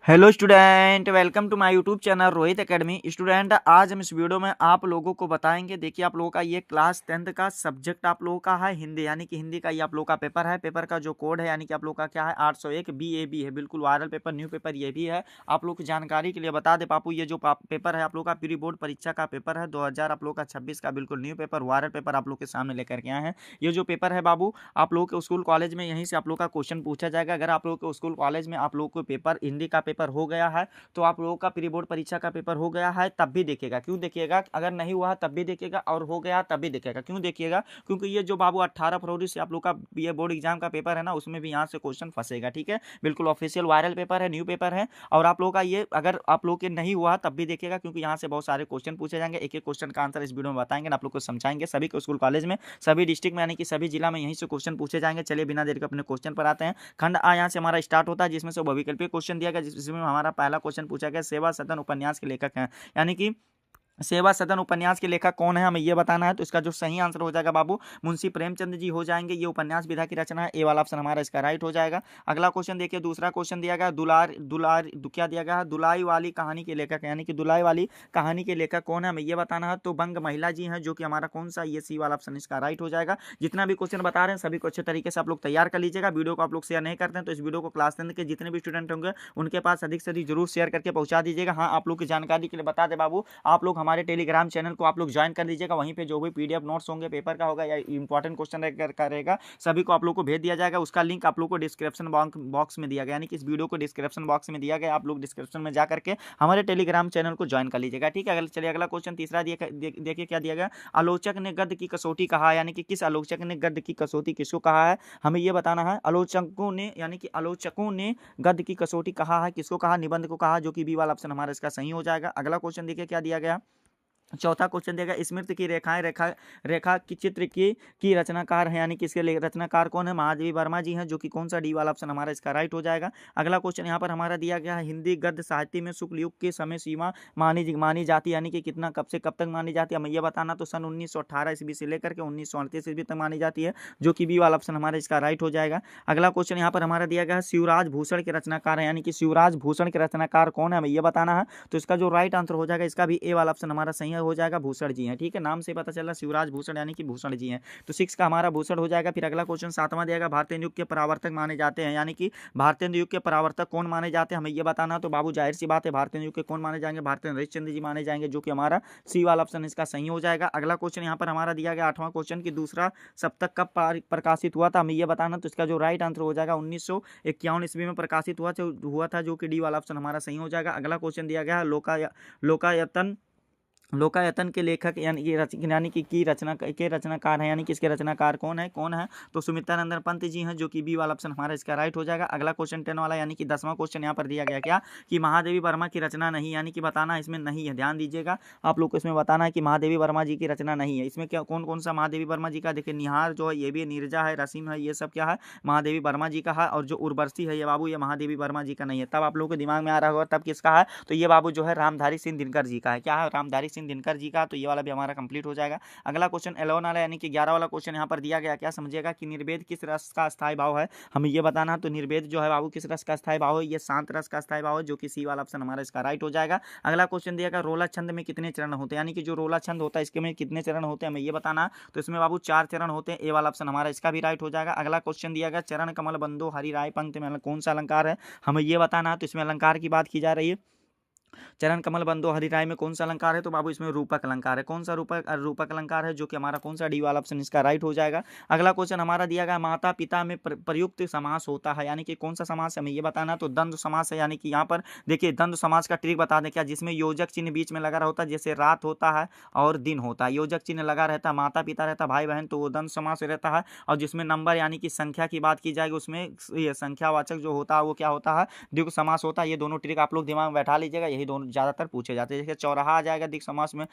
Hello student, welcome to my YouTube channel Rohit Academy. Student, आज हम इस वीडियो में आप लोगों को बताएंगे। देखिए, आप लोगों का ये क्लास 10th का सब्जेक्ट आप लोगों का है हिंदी, यानी कि हिंदी का ये आप लोगों का पेपर है। पेपर का जो कोड है यानी कि आप लोगों का क्या है 801 BAB है। बिल्कुल वायरल पेपर, न्यू पेपर ये भी है। आप लोग की जानकारी के लिए बता दे पापू, ये जो पेपर है आप लोग का प्री बोर्ड परीक्षा का पेपर है 2000 आप लोग का 26 का। बिल्कुल न्यू पेपर, वायरल पेपर आप लोग के सामने लेकर के आए हैं। ये जो पेपर है बाबू, आप लोग के स्कूल कॉलेज में यहीं से आप लोग का क्वेश्चन पूछा जाएगा। अगर आप लोग के स्कूल कॉलेज में आप लोग को पेपर हिंदी का पेपर हो गया है तो आप लोगों का प्री बोर्ड परीक्षा का पेपर हो गया है तब भी देखिएगा। क्यों देखिएगा? अगर नहीं हुआ तब भी देखिएगा और हो गया तब भी देखिएगा। क्यों देखिएगा? क्योंकि ये जो बाबू 18 फरवरी से आप लोग का ये बोर्ड एग्जाम का पेपर है ना, उसमें भी यहाँ से क्वेश्चन फंसेगा। ठीक है, बिल्कुल ऑफिशियल वायरल पेपर है, न्यू पेपर है। और आप लोगों का ये अगर आप लोग के नहीं हुआ तब भी देखिएगा, क्योंकि यहाँ से बहुत सारे क्वेश्चन पूछे जाएंगे। एक एक क्वेश्चन का आंसर इस वीडियो में बताएंगे, आप लोग को समझाएंगे। सभी को स्कूल कॉलेज में, सभी डिस्ट्रिक्ट में, यानी कि सभी जिला में यहीं से क्वेश्चन पूछे जाएंगे। चलिए बिना देर के अपने क्वेश्चन पर आते हैं। खंड आ यहाँ से हमारा स्टार्ट होता है, जिसमें से बहुविकल्पीय क्वेश्चन दिया गया, जिसमें हमारा पहला क्वेश्चन पूछा गया सेवा सदन उपन्यास के लेखक हैं। यानी कि सेवा सदन उपन्यास के लेखक कौन है, हमें ये बताना है। तो इसका जो सही आंसर हो जाएगा बाबू मुंशी प्रेमचंद जी हो जाएंगे। ये उपन्यास विधा की रचना है, ए वाला ऑप्शन हमारा इसका राइट हो जाएगा। अगला क्वेश्चन देखिए, दूसरा क्वेश्चन दिया गया दुलार दुलार क्या दिया गया है, दुलाई वाली कहानी के लेखक, यानी कि दुलाई वाली कहानी के लेखक कौन है, हमें ये बताना है। तो बंग महिला जी हैं, जो कि हमारा कौन सा, ये सी वाला ऑप्शन इसका राइट हो जाएगा। जितना भी क्वेश्चन बता रहे हैं सभी को अच्छे तरीके से आप लोग तैयार कर लीजिएगा। वीडियो को आप लोग शेयर नहीं करते हैं तो इस वीडियो को क्लास 10 के जितने भी स्टूडेंट होंगे उनके पास अधिक से अधिक जरूर शेयर करके पहुंचा दीजिएगा। हाँ, आप लोग की जानकारी के लिए बता दे बाबू, आप लोग हमारे टेलीग्राम चैनल को आप लोग ज्वाइन कर लीजिएगा। वहीं पे जो भी पीडीएफ नोट्स होंगे पेपर का होगा या इंपॉर्टेंट क्वेश्चन रहेगा, सभी को आप लोग को भेज दिया जाएगा। उसका लिंक आप लोग को डिस्क्रिप्शन बॉक्स में दिया गया, यानी कि इस वीडियो को डिस्क्रिप्शन बॉक्स में दिया गया। आप लोग डिस्क्रिप्शन में जाकर के हमारे टेलीग्राम चैनल को ज्वाइन कर लीजिएगा। ठीक है, चलिए अगला क्वेश्चन तीसरा देखिए क्या दिया गया। आलोचक ने गद्य की कसौटी कहा, यानी कि किस आलोचक ने गद्य की कसौटी किसको कहा है, हमें यह बताना है। आलोचकों ने, यानी कि आलोचकों ने गद्य की कसौटी कहा है, किसको कहा, निबंध को कहा, जो कि बी वाला ऑप्शन हमारा इसका सही हो जाएगा। अगला क्वेश्चन देखिए क्या दिया गया। चौथा क्वेश्चन देगा, स्मृति की रेखाएं रेखा रेखा की चित्र की रचनाकार है, यानी कि इसके लिए रचनाकार कौन है, महादेवी वर्मा जी हैं, जो कि कौन सा डी वाला ऑप्शन हमारा इसका राइट हो जाएगा। अगला क्वेश्चन यहाँ पर हमारा दिया गया है, हिंदी गद्य साहित्य में शुक्ल युग की समय सीमा मानी जाती है, यानी कि कितना कब से कब तक मानी जाती है, हमें यह बताना। तो सन 1918 ईस्वी से लेकर के 1938 ईस्वी तक मानी जाती है, जो कि बी वाला ऑप्शन हमारा इसका राइट हो जाएगा। अगला क्वेश्चन यहाँ पर हमारा दिया गया है, शिवराज भूषण के रचनाकार है, यानी कि शिवराज भूषण के रचनाकार कौन है, हमें यह बताना है। तो इसका जो राइट आंसर हो जाएगा, इसका भी ए वाला ऑप्शन हमारा सही हो जाएगा, भूषण जी हैं। ठीक है, नाम से पता चला शिवराज भूषण, यानी कि भूषण जी हैं। तो 6 का हमारा भूषण हो जाएगा। फिर अगला क्वेश्चन सातवां दिएगा, भारतीय युग के परावर्तक माने जाते हैं, यानी कि भारतीय युग के परावर्तक कौन माने जाते हैं, हमें यह बताना। तो बाबू जाहिर सी बात है, भारतीय युग के कौन माने जाएंगे, भारतीय हरिश्चंद्र जी माने जाएंगे, जो कि हमारा सी वाला ऑप्शन इसका सही हो जाएगा। अगला क्वेश्चन यहाँ पर हमारा दिया गया 8वां क्वेश्चन की दूसरा सप्तक कब प्रकाशित हुआ था, हमें यह बताना। तो इसका जो राइट आंसर हो जाएगा 1951 ईस्वी में प्रकाशित हुआ था, जो कि डी वाला ऑप्शन हमारा सही हो जाएगा। अगला क्वेश्चन दिया गया लोकायतन लोकायतन के लेखक, यानी कि रचनाकार है, यानी कि इसके रचनाकार कौन है। तो सुमित्रा नंदन पंत जी हैं, जो कि बी वाला ऑप्शन हमारा इसका राइट हो जाएगा। अगला क्वेश्चन 10 वाला, यानी कि 10वां क्वेश्चन यहाँ पर दिया गया क्या, कि महादेवी वर्मा की रचना नहीं, यानी कि बताना इसमें नहीं है। ध्यान दीजिएगा, आप लोग को इसमें बताना है कि महादेवी वर्मा जी की रचना नहीं है। इसमें क्या कौन कौन सा महादेवी वर्मा जी का, देखिए निहार जो है ये भी, नीरजा है, रसीम है, ये सब क्या है महादेवी वर्मा जी का है। और जो उर्वशी है ये बाबू, ये महादेवी वर्मा जी का नहीं है। तब आप लोगों के दिमाग में आ रहा होगा तब किसका है, तो ये बाबू जो है रामधारी सिंह दिनकर जी का है। क्या है, रामधारी सिंह दिनकर जी का। तो ये वाला भी हमारा कंप्लीट हो जाएगा। अगला क्वेश्चन 11 वाला, यानी कि 11 वाला क्वेश्चन यहाँ पर दिया गया, क्या समझिएगा, कि निर्वेद किस रस का स्थायी भाव है, हमें ये बताना। तो निर्वेद जो है बाबू किस रस का स्थायी भाव है, ये शांत रस का स्थायी भाव है, जो कि सी वाला ऑप्शन हमारा इसका राइट हो जाएगा। अगला क्वेश्चन दिया गया, रोला छंद में कितने चरण होते हैं, यानी कि जो रोला छंद होता है इसके में कितने चरण होते हैं, हमें ये बताना। तो इसमें बाबू 4 चरण होते हैं, ए वाला ऑप्शन हमारा इसका भी राइट हो जाएगा। अगला क्वेश्चन दिया गया, चरण कमल बंदो हरि राय पंक्ति में कौन सा अलंकार है, हमें ये बताना। तो इसमें अलंकार की बात की जा रही है, चरण कमल बंदो हरिराय में कौन सा अलंकार है, तो बाबू इसमें रूपक अलंकार है। कौन सा रूपक अलंकार है, जो कि हमारा कौन सा डी वाला ऑप्शन इसका राइट हो जाएगा। अगला क्वेश्चन हमारा दिया गया, माता पिता में प्रयुक्त समास होता है, यानी कि कौन सा समास है, हमें ये बताना। तो द्वंद्व समास है, यानी कि यहाँ पर देखिए द्वंद्व समास का ट्रिक बता दें क्या, जिसमें योजक चिन्ह बीच में लगा होता है, जैसे रात होता है और दिन होता है, योजक चिन्ह लगा रहता है, माता पिता रहता है, भाई बहन, तो वो द्वंद्व समास रहता है। और जिसमें नंबर यानी कि संख्या की बात की जाएगी, उसमें ये संख्यावाचक जो होता है वो क्या होता है, द्विगु समास होता है। ये दोनों ट्रिक आप लोग दिमाग में बैठा लीजिएगा, यही यही दोनों ज़्यादातर पूछे जाते हैं। जैसे चौराहा आ जाएगा द्विग समास में,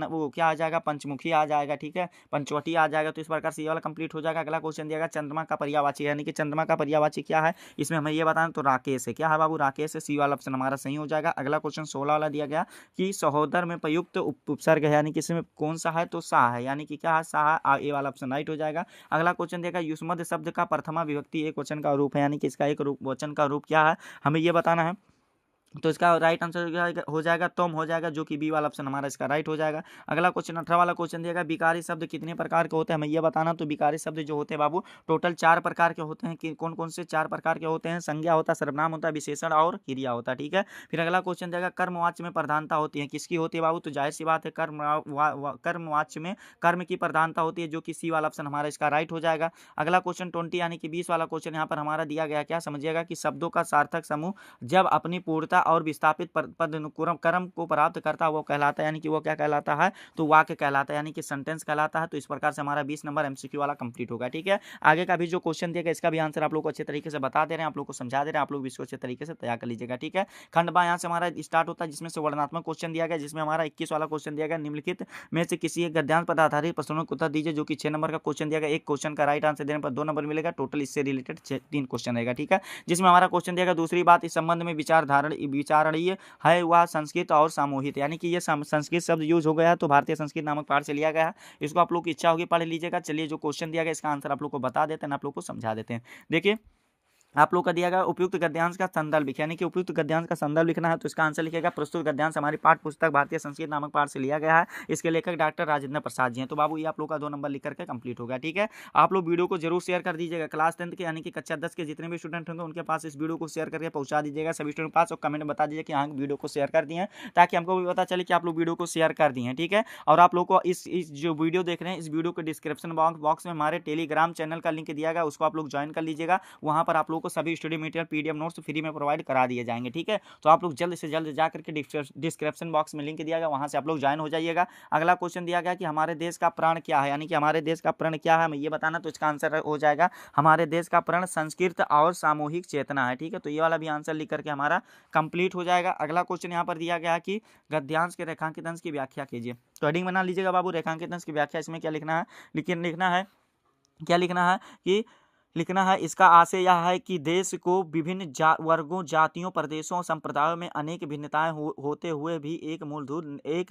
वो क्या आ जाएगा, पंचमुखी आ जाएगा, ठीक है, पंचवटी आ जाएगा। तो इस प्रकार से ये वाला कंप्लीट हो जाएगा। अगला क्वेश्चन दिया गया चंद्रमा का पर्यायवाची, यानी कि चंद्रमा का पर्यायवाची क्या है, इसमें हमें ये बताना। तो राकेश है, क्या है बाबू, राकेश है, सी वाला ऑप्शन हमारा सही हो जाएगा। अगला क्वेश्चन 16 वाला दिया गया कि सहोदर में प्रयुक्त उपसर्ग है, यानी कि इसमें कौन सा है, तो सा है, यानी कि क्या है, सा, ए वाला ऑप्शन राइट हो जाएगा। अगला क्वेश्चन देगा युष्मद् शब्द का प्रथमा विभक्ति एक वचन का रूप है, यानी कि इसका एक वचन का रूप क्या है, हमें ये बताना है। तो इसका राइट आंसर हो जाएगा तुम हो जाएगा, जो कि बी वाला ऑप्शन हमारा इसका राइट हो जाएगा। अगला क्वेश्चन 18 वाला क्वेश्चन दिएगा विकारी शब्द कितने प्रकार के होते हैं, हमें ये बताना। तो विकारी शब्द जो होते हैं बाबू टोटल 4 प्रकार के होते हैं। कि कौन कौन से 4 प्रकार के होते हैं, संज्ञा होता है, सर्वनाम होता है, विशेषण और क्रिया होता है, ठीक है। फिर अगला क्वेश्चन देगा कर्मवाच्य में प्रधानता होती है, किसकी होती है बाबू, तो जाहिर सी बात है कर्मवाच्य में कर्म की प्रधानता होती है, जो कि सी वाला ऑप्शन हमारा इसका राइट हो जाएगा। अगला क्वेश्चन 20 यानी कि 20 वाला क्वेश्चन यहाँ पर हमारा दिया गया, क्या समझिएगा कि शब्दों का सार्थक समूह जब अपनी पूर्णता और विस्थापित पद कर्म को प्राप्त करता है वो कहलाता है, यानी कि वो क्या कहलाता है, तो वाक्य कहलाता है, यानी कि सेंटेंस कहलाता है। तो इस प्रकार से हमारा 20 नंबर एमसीक्यू वाला कंप्लीट होगा, ठीक है। आगे का भी जो क्वेश्चन दिएगा इसका भी आंसर आप लोग को अच्छे तरीके से बता दे रहे हैं, आप लोग को समझा दे रहे हैं, आप लोग भी इसको अच्छे तरीके से तैयार कर लीजिएगा, ठीक है। खंड बा यहाँ से हमारा स्टार्ट होता है, जिसमें से वर्णनात्मक क्वेश्चन दिया गया, जिसमें हमारा 21 वाला क्वेश्चन दिया गया निम्नलिखित में से किसी एक गद्यांश पर आधारित प्रश्नों को उत्तर दीजिए, जो कि 6 नंबर का क्वेश्चन दिया गया। एक क्वेश्चन का राइट आंसर देने पर 2 नंबर मिलेगा, टोटल इससे रिलेटेड 3 क्वेश्चन रहेगा, ठीक है। जिसमें हमारा क्वेश्चन दिया गया दूसरी बात, इस संबंध में विचारणीय है वह संस्कृत और सामूहिक, यानी कि ये संस्कृत शब्द यूज हो गया है, तो भारतीय संस्कृत नामक पाठ से लिया गया है। इसको आप लोग की इच्छा होगी पढ़ लीजिएगा। चलिए जो क्वेश्चन दिया गया इसका आंसर आप लोग को बता देते हैं, आप लोग को समझा देते हैं। देखिए आप लोग का दिया गया उपयुक्त गद्यांश का संदर्भ लिखिए, यानी कि उपयुक्त गद्यांश का संदर्भ लिखना है। तो इसका आंसर लिखिएगा प्रस्तुत गद्यांश हमारी पाठ्य पुस्तक भारतीय संस्कृत नामक पाठ से लिया गया है। इसके लेखक डॉक्टर राजेंद्र प्रसाद जी हैं। तो बाबू ये आप लोग का 2 नंबर लिख करके कंप्लीट होगा, ठीक है। आप लोग वीडियो को जरूर शेयर कर दीजिएगा। क्लास 10 के यानी कि कक्षा 10 के जितने भी स्टूडेंट होंगे उनके पास इस वीडियो को शेयर करके पहुंचा दीजिएगा सभी स्टूडेंट के पास, और कमेंट में बता दीजिए कि हाँ वीडियो को शेयर कर दिए हैं, ताकि हमको भी पता चले कि आप लोग वीडियो को शेयर कर दिए हैं, ठीक है। और आप लोग को इस जो वीडियो देख रहे हैं इस वीडियो के डिस्क्रिप्शन बॉक्स में हमारे टेलीग्राम चैनल का लिंक दिया गया, उसको आप लोग ज्वाइन कर लीजिएगा। वहाँ पर आप लोग को सभी study material PDF notes free में प्रोवाइड करा दिए जाएंगे, ठीक है। तो आप लोग जल्द से जल्द जाकर के डिस्क्रिप्शन बॉक्स में लिंक दिया गया, वहां से आप लोग ज्वाइन हो जाइएगा। अगला क्वेश्चन दिया गया कि हमारे देश का प्राण क्या है, यानी कि हमारे देश का प्राण क्या है, हमें ये बताना। तो इसका आंसर हो जाएगा हमारे देश का प्राण संस्कृत और सामूहिक चेतना है, ठीक है। तो ये वाला भी आंसर लिख करके हमारा कंप्लीट हो जाएगा। अगला क्वेश्चन यहाँ पर दिया गया कि गद्यांश के रेखांकित अंश की व्याख्या कीजिए। तो हेडिंग बना लीजिएगा बाबू, रेखांकित अंश की व्याख्या। इसमें क्या लिखना है, कि लिखना है इसका आशय यह है कि देश को विभिन्न वर्गों, जातियों, प्रदेशों, संप्रदायों में अनेक भिन्नताएं होते हुए भी एक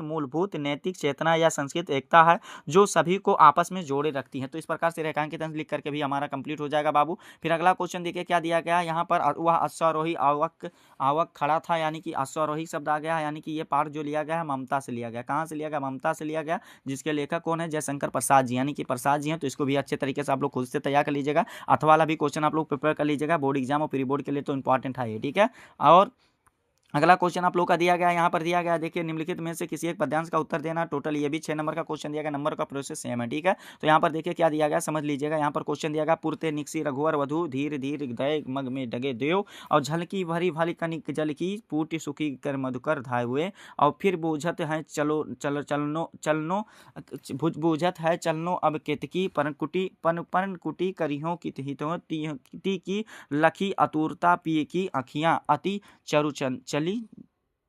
मूलभूत नैतिक चेतना या संस्कृत एकता है जो सभी को आपस में जोड़े रखती है। तो इस प्रकार से रेखांकित अंश लिख करके भी हमारा कंप्लीट हो जाएगा बाबू। फिर अगला क्वेश्चन देखिए क्या दिया गया है यहाँ पर, वह अश्वारोही आवक खड़ा था, यानी कि अश्वारोही शब्द आ गया है, यानी कि ये पाठ जो लिया गया है ममता से लिया गया। कहाँ से लिया गया, ममता से लिया गया, जिसके लेखक कौन है, जयशंकर प्रसाद जी, यानी कि प्रसाद जी हैं। तो इसको भी अच्छे तरीके से आप लोग खुद से तैयार कर लीजिएगा, अथवा वाला भी क्वेश्चन आप लोग प्रिपेयर कर लीजिएगा, बोर्ड एग्जाम और प्री बोर्ड के लिए तो इंपॉर्टेंट है ये, ठीक है। और अगला क्वेश्चन आप लोग का दिया गया यहाँ पर दिया गया, देखिए निम्नलिखित में से किसी एक पद्यांश का उत्तर देना। टोटल ये भी 6 नंबर का क्वेश्चन दिया गया, नंबर का प्रोसेस सेम है, ठीक है। तो यहाँ पर देखिए क्या दिया गया, समझ लीजिएगा। यहाँ पर क्वेश्चन दिया गया पुरते निकसी रघुवर वधु धीर धीर दय मग में डगे देव, और झलकी भरी भली कनिक जल की पूटी सुखी कर मधुकर धाये हुए, और फिर बूझत है चलनो बूझत है चलनो अब केतकी पनकुटी करियों की की लखी अतुरता पिए की अखियाँ अति चरु चली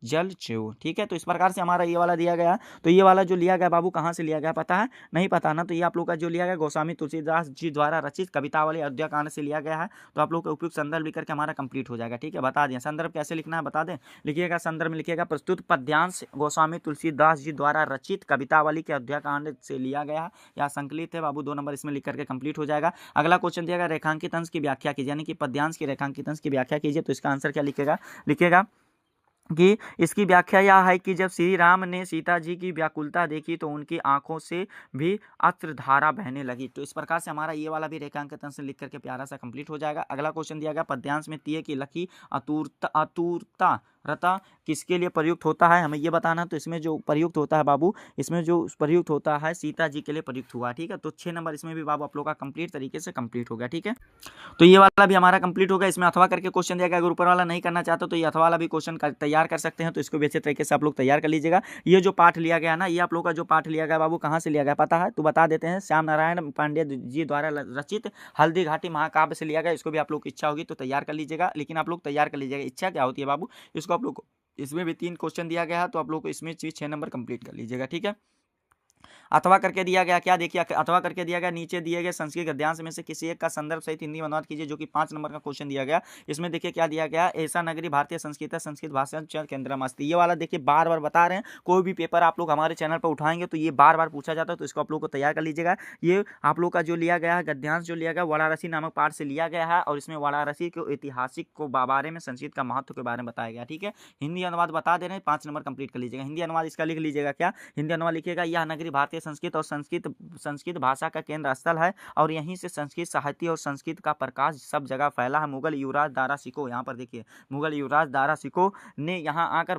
जल चेव, ठीक है। तो इस प्रकार से हमारा ये वाला दिया गया। तो ये वाला जो लिया गया बाबू कहाँ से लिया गया पता है, नहीं पता ना। तो ये आप लोग का जो लिया गया गोस्वामी तुलसीदास जी द्वारा रचित कवितावली अयोध्या कांड से लिया गया है। तो आप लोग का उपयुक्त संदर्भ लिख करके हमारा कंप्लीट हो जाएगा, ठीक है। बता दें संदर्भ कैसे लिखना है, बता दें। लिखिएगा संदर्भ में लिखिएगा प्रस्तुत पद्यांश गोस्वामी तुलसीदास जी द्वारा रचित कवितावली के अयोध्या कांड से लिया गया या संकलित है बाबू। 2 नंबर इसमें लिख करके कंप्लीट हो जाएगा। अगला क्वेश्चन दिया गया रेखांकित अंश की व्याख्या कीजिए, यानी कि पद्यांश की रेखांकित अंश की व्याख्या कीजिए। तो इसका आंसर क्या लिखेगा कि इसकी व्याख्या यह है कि जब श्री राम ने सीता जी की व्याकुलता देखी तो उनकी आंखों से भी अश्रुधारा बहने लगी। तो इस प्रकार से हमारा ये वाला भी रेखांकित अंश लिख करके प्यारा सा कंप्लीट हो जाएगा। अगला क्वेश्चन दिया गया पद्यांश में तिये की लखी अतुरता रता किसके लिए प्रयुक्त होता है, हमें ये बताना। तो इसमें जो प्रयुक्त होता है बाबू, इसमें जो प्रयुक्त होता है सीता जी के लिए प्रयुक्त हुआ, ठीक है। तो 6 नंबर इसमें भी बाबू आप लोग का कंप्लीट तरीके से कंप्लीट हो गया, ठीक है। तो ये वाला भी हमारा कंप्लीट हो गया। इसमें अथवा करके क्वेश्चन दिया गया, अगर ऊपर वाला नहीं करना चाहते तो ये अथवा वाला भी क्वेश्चन तैयार कर सकते हैं। तो इसको भी अच्छे तरीके से आप लोग तैयार कर लीजिएगा। ये जो पाठ लिया गया ना, ये आप लोग का जो पाठ लिया गया बाबू कहाँ से लिया गया पता है, तो बता देते हैं। श्याम नारायण पांडे जी द्वारा रचित हल्दी घाटी महाकाव्य से लिया गया। इसको भी आप लोग की इच्छा होगी तो तैयार कर लीजिएगा, लेकिन आप लोग तैयार कर लीजिएगा। इच्छा क्या होती है बाबू, इसको आप लोग इसमें भी 3 क्वेश्चन दिया गया है, तो आप लोग को इसमें 6 नंबर कंप्लीट कर लीजिएगा, ठीक है। अथवा करके दिया गया, क्या देखिए अथवा करके दिया गया, नीचे दिए गए संस्कृत गद्यांश में से किसी एक का संदर्भ सहित हिंदी में अनुवाद कीजिए, जो कि 5 नंबर का क्वेश्चन दिया गया। इसमें देखिए क्या दिया गया, ऐसा नगरी भारतीय संस्कृत संस्कृत भाषा केंद्रमस्ति, ये वाला देखिए बार बार बता रहे हैं। कोई भी पेपर आप लोग हमारे चैनल पर उठाएंगे तो ये बार बार पूछा जाता है, तो इसको आप लोग को तैयार कर लीजिएगा। ये आप लोग का जो लिया गया है गद्यांश जो लिया गया वाराणसी नामक पाठ से लिया गया है, और इसमें वाराणसी के ऐतिहासिक को बारे में संस्कृत का महत्व के बारे में बताया गया, ठीक है। हिंदी अनुवाद बता दे रहे हैं, 5 नंबर कंप्लीट कर लीजिएगा। हिंदी अनुवाद इसका लिख लीजिएगा, क्या हिंदी अनुवाद लिखिएगा, यह नगरी भारतीय संस्कृत और संस्कृत भाषा का केंद्र स्थल है, और यहीं से संस्कृत साहित्य और संस्कृत का प्रकाश सब जगह फैला है। मुगल युवराज दारा शिकोह, यहाँ पर देखिए मुगल युवराज दारा शिकोह ने यहाँ आकर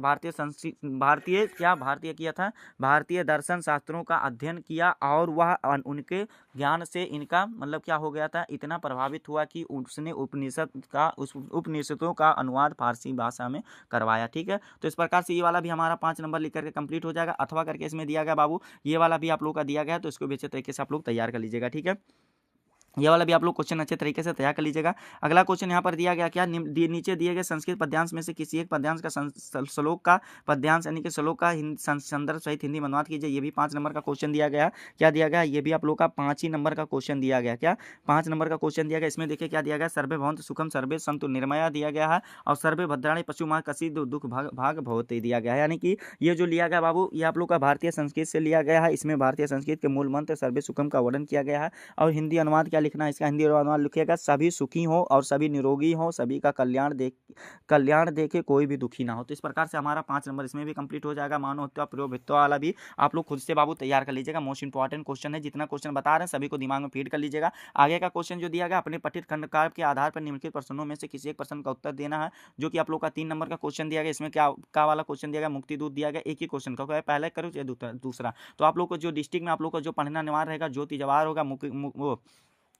भारतीय दर्शन शास्त्रों का अध्ययन किया, और वह उनके ज्ञान से इनका मतलब क्या हो गया था, इतना प्रभावित हुआ कि उसने उपनिषदों का अनुवाद फारसी भाषा में करवाया, ठीक है। तो इस प्रकार से ये वाला भी हमारा 5 नंबर लिख करके कंप्लीट हो जाएगा। अथवा करके इसमें दिया गया बाबू, ये वाला भी आप लोग का दिया गया है, तो इसको भी अच्छे तरीके से आप लोग तैयार कर लीजिएगा, ठीक है। ये वाला भी आप लोग क्वेश्चन अच्छे तरीके से तैयार कर लीजिएगा। अगला क्वेश्चन यहाँ पर दिया गया, क्या नीचे दिए गए संस्कृत पद्यांश में से किसी एक पद्यांश का श्लोक का पद्यांश यानी कि श्लोक का संदर्भ सहित हिंदी में अनुवाद कीजिए, ये भी 5 नंबर का क्वेश्चन दिया गया। क्या दिया गया, ये भी आप लोग का 5 ही नंबर का क्वेश्चन दिया गया, क्या 5 नंबर का क्वेश्चन दिया गया। इसमें देखिए क्या दिया गया, सर्वे भवन्तु सुखम सर्वे सन्तु निर्मया दिया गया है, और सर्वे भद्राणि पशु माह कसी दुख भाग भवते दिया गया है। यानी कि ये जो लिया गया बाबू, ये आप लोग का भारतीय संस्कृत से लिया गया है। इसमें भारतीय संस्कृत के मूल मंत्र सर्वे सुखम का वर्णन किया गया है, और हिंदी अनुवाद क्या लिखना है, इसका हिंदी अनुवाद लिखिएगा, सभी सुखी हो और सभी निरोगी हो, सभी का कल्याण देखे कोई भी दुखी ना हो। तो इस प्रकार से हमारा 5 नंबर इसमें भी कंप्लीट हो जाएगा। मानवत्व प्रयोभित्व वाला भी आप लोग खुद से बाबू तैयार कर लीजिएगा। मोस्ट इंपॉर्टेंट क्वेश्चन है, जितना क्वेश्चन बता रहे हैं सभी को दिमाग में फीड कर लीजिएगा। आगे का क्वेश्चन जो दिया गया, अपने पठित खंडकार के आधार पर निम्नलिखित प्रश्नों में से किसी एक प्रश्न का उत्तर देना है, जो कि आप लोग का 3 नंबर का क्वेश्चन दिया गया। इसमें क्या वाला क्वेश्चन दिया गया, मुक्ति दूत दिया गया। एक ही क्वेश्चन का पहले करो या दूसरा। तो आप लोग को जो डिस्ट्रिक्ट में आप लोग को जो पढ़ना अनिवार्य रहेगा, ज्योति जवाहर होगा,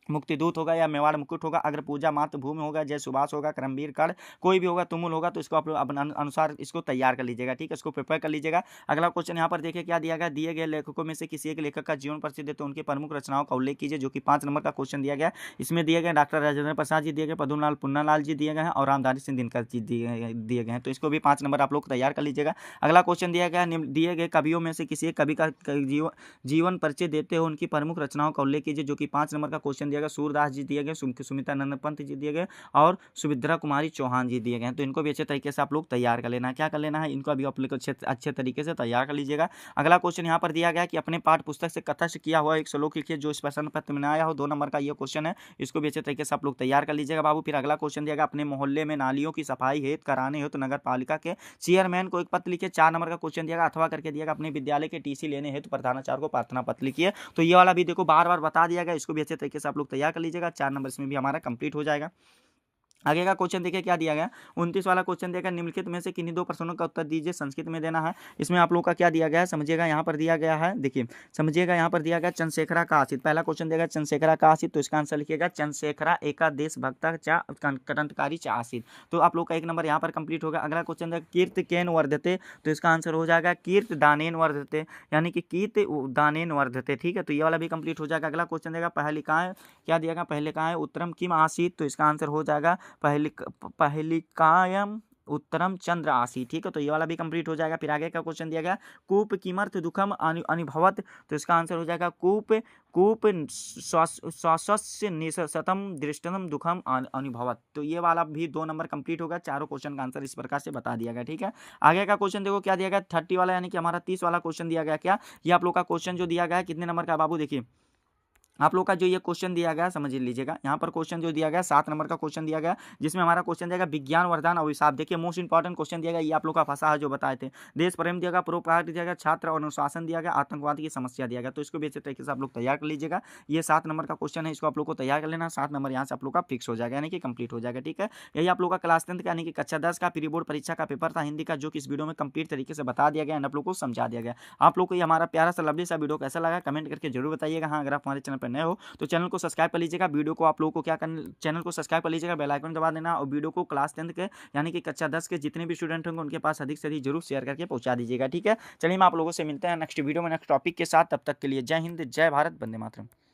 मुक्तिदूत होगा, या मेवाड़ मुकुट होगा, अगर पूजा मातृभूमि होगा, जय सुभाष होगा, करमवीर कर्ण कोई भी होगा, तुमुल होगा, तो इसको आप लोग अपने अनुसार इसको तैयार कर लीजिएगा, ठीक है। इसको प्रिपेयर कर लीजिएगा। अगला क्वेश्चन यहाँ पर देखिए क्या दिया गया, दिए गए लेखकों में से किसी एक लेखक का जीवन प्रसिद्ध है, तो उनके प्रमुख रचनाओं का उल्लेख कीजिए, जो कि 5 नंबर का क्वेश्चन दिया गया। इसमें दिए गए डॉक्टर राजेंद्र प्रसाद जी दिए गए, पद्मलाल पुन्नालाल जी दिए गए हैं, और रामधारी सिंह दिनकर जी दिए गए हैं। तो इसको भी 5 नंबर आप लोग तैयार कर लीजिएगा। अगला क्वेश्चन दिया गया, दिए गए कवियों में से किसी एक कवि का जीवन परिचय देते हो उनकी प्रमुख रचनाओं का उल्लेख कीजिए, जो कि 5 नंबर का क्वेश्चन दिया गया। सूरदास जी दिए गए, सुमित्रानंद पंत जी दिए गए, और सुभद्रा कुमारी चौहान जी दिए गए हैं। तो इनको भी अच्छे तरीके से आप लोग तैयार कर लेना है। क्या कर लेना है, इनको अभी आप लोग अच्छे तरीके से तैयार कर लीजिएगा। अगला क्वेश्चन यहाँ पर दिया गया कि अपने पाठ्य पुस्तक से कथास्थ किया हुआ एक श्लोक लिखिए, जो इस प्रश्न पत्र में आया हो। 2 नंबर का ये क्वेश्चन है, इसको भी अच्छे तरीके से आप लोग तैयार कर लीजिएगा बाबू। फिर अगला क्वेश्चन दिया गया, अपने मोहल्ले में नालियों की सफाई हेतु कराने हेतु नगर पालिका के चेयरमैन को एक पत्र लिखिए। 4 नंबर का क्वेश्चन दिया गया, अथवा करके दिया गया, अपने विद्यालय के टीसी लेने हेतु प्रधानाचार्य को प्रार्थना पत्र लिखिए। तो ये वाला भी देखो बार बार बता दिया गया, इसको भी अच्छे तरीके से आप लोग तैयार कर लीजिएगा। 4 नंबर इसमें भी हमारा कंप्लीट हो जाएगा। आगे का क्वेश्चन देखिए क्या दिया गया, 29 वाला क्वेश्चन दिया गया, निम्नलिखित में से किन्हीं 2 प्रश्नों का उत्तर दीजिए, संस्कृत में देना है। इसमें आप लोग का क्या दिया गया है, समझिएगा। यहाँ पर दिया गया है, देखिए समझिएगा, यहाँ पर दिया गया चंद्रशेखरा का आसित। पहला क्वेश्चन दिया गया चंद्रशेखरा का आसित, तो इसका आंसर लिखिएगा चंद्रशेखरा एका देशभक्ता चा क्रांतिकारी चा आसित। तो आप लोग का 1 नंबर यहाँ पर कंप्लीट होगा। अगला क्वेश्चन दिया कीर्त केन वर्धते, तो इसका आंसर हो जाएगा कीर्त दानेन वर्धते, यानी कि कीर्त दानेन वर्धते, ठीक है। तो ये वाला भी कंप्लीट हो जाएगा। अगला क्वेश्चन देगा पहलिकाएं, क्या दिया गया, पहलिकाएं उत्तरम किम आसीत, तो इसका आंसर हो जाएगा पहलिकायम उत्तरम चंद्र आसीत, ठीक है। तो ये वाला भी कंप्लीट हो जाएगा। फिर आगे का क्वेश्चन दिया गया कूप किमर्थ दुखम अनुभवत, तो इसका आंसर हो जाएगा कूप श्वासस्य निशतम दृष्टम दुखम अनुभवत। तो ये वाला भी 2 नंबर कंप्लीट होगा। चारों क्वेश्चन का आंसर इस प्रकार से बता दिया गया, ठीक है। आगे का क्वेश्चन देखो क्या दिया गया, 30 वाला, यानी कि हमारा 30 वाला क्वेश्चन दिया गया। क्या ये आप लोग का क्वेश्चन जो दिया गया है कितने नंबर का बाबू, देखिए आप लोग का जो ये क्वेश्चन दिया गया समझ लीजिएगा। यहाँ पर क्वेश्चन जो दिया गया 7 नंबर का क्वेश्चन दिया गया, जिसमें हमारा क्वेश्चन दिया गया विज्ञान वरदान अभिशाप। देखिए मोस्ट इंपॉर्टेंट क्वेश्चन दिया गया, ये आप लोग का फंसा है जो बताए थे। देश प्रेम दिया गया, परोपकार दिया गया, छात्र और अनुशासन दिया गया, आतंकवाद की समस्या दिया गया। तो इसको भी अच्छे तरीके से आप लोग तैयार कर लीजिएगा। ये 7 नंबर का क्वेश्चन है, इसको आप लोग को तैयार कर लेना। 7 नंबर यहाँ से आप लोग का फिक्स हो जाएगा, यानी कि कंप्लीट हो जाएगा, ठीक है। यही आप लोग का क्लास 10 का यानी कि कक्षा 10 का प्री बोर्ड परीक्षा का पेपर था हिंदी का, जो कि इस वीडियो में कंप्लीट तरीके से बता दिया गया, आप लोग को समझा दिया गया। आप लोग को ये हमारा प्यारा सा लवली सा वीडियो कैसा लगा कमेंट करके जरूर बताइएगा। हाँ, अगर आप हमारे चैनल पर नए हो तो चैनल को सब्सक्राइब कर लीजिएगा। वीडियो को आप लोगों को क्या करना, चैनल को सब्सक्राइब कर लीजिएगा, बेल आइकन दबा देना, और वीडियो को क्लास 10 के यानी कि कक्षा 10 के जितने भी स्टूडेंट होंगे उनके पास अधिक से अधिक जरूर शेयर करके पहुंचा दीजिएगा, ठीक है। चलिए हम आप लोगों से मिलते हैं नेक्स्ट वीडियो में नेक्स्ट टॉपिक के साथ। तब तक के लिए जय हिंद, जय भारत, वंदे मातरम।